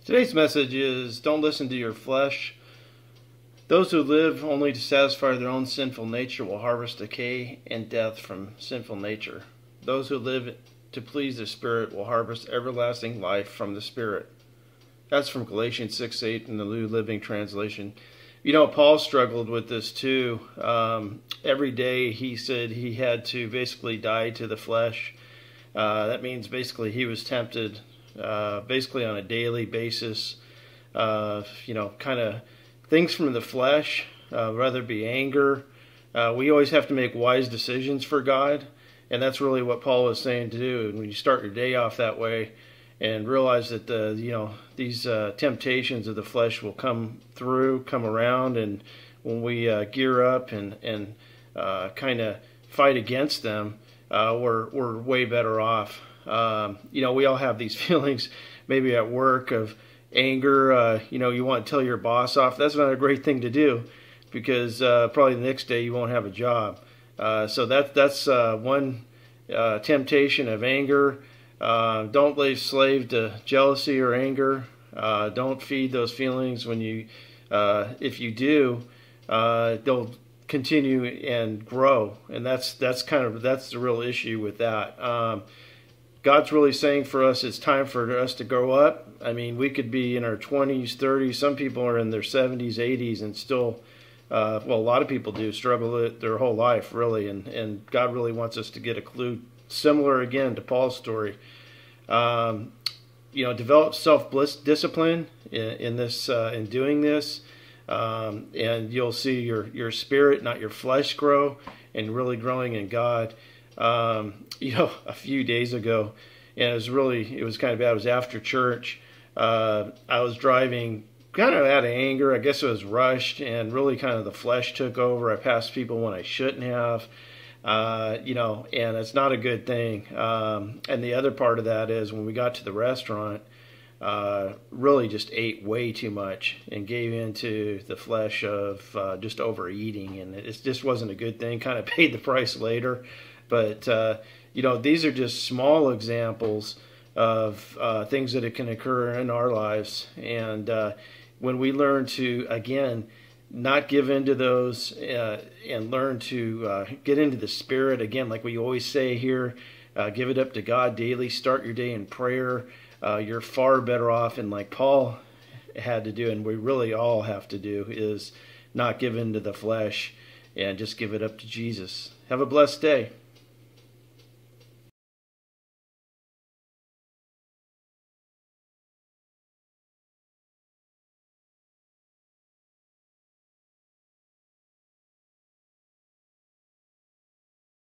Today's message is don't listen to your flesh. Those who live only to satisfy their own sinful nature will harvest decay and death from sinful nature. Those who live to please the Spirit will harvest everlasting life from the Spirit. That's from Galatians 6:8 in the New Living Translation. You know, Paul struggled with this too. Every day he said he had to basically die to the flesh. That means basically he was tempted basically on a daily basis, kind of things from the flesh, whether it be anger. We always have to make wise decisions for God, and that's really what Paul was saying to do. And when you start your day off that way and realize that these temptations of the flesh will come around, and when we gear up and kind of fight against them, we're way better off. We all have these feelings maybe at work of anger. You want to tell your boss off. That's not a great thing to do, because probably the next day you won't have a job. So that's one temptation of anger. Don't lay slave to jealousy or anger. Don't feed those feelings. If you do, they'll continue and grow, and that's the real issue with that. God's really saying for us, it's time for us to grow up. I mean, we could be in our 20s, 30s. Some people are in their 70s, 80s, and still, a lot of people do struggle with it their whole life, really. And God really wants us to get a clue, similar again to Paul's story. Develop self-discipline in doing this, and you'll see your spirit, not your flesh, grow, and really growing in God. A few days ago, and it was kind of bad. It was after church. I was driving kind of out of anger. I guess it was rushed, and really kind of the flesh took over. I passed people when I shouldn't have, and it's not a good thing. And the other part of that is when we got to the restaurant, really just ate way too much and gave into the flesh of just overeating, and it just wasn't a good thing. Kind of paid the price later. But, these are just small examples of things that can occur in our lives. And when we learn to, again, not give into those and learn to get into the Spirit, again, like we always say here, give it up to God daily, start your day in prayer, you're far better off. And like Paul had to do, and we really all have to do, is not give in to the flesh and just give it up to Jesus. Have a blessed day.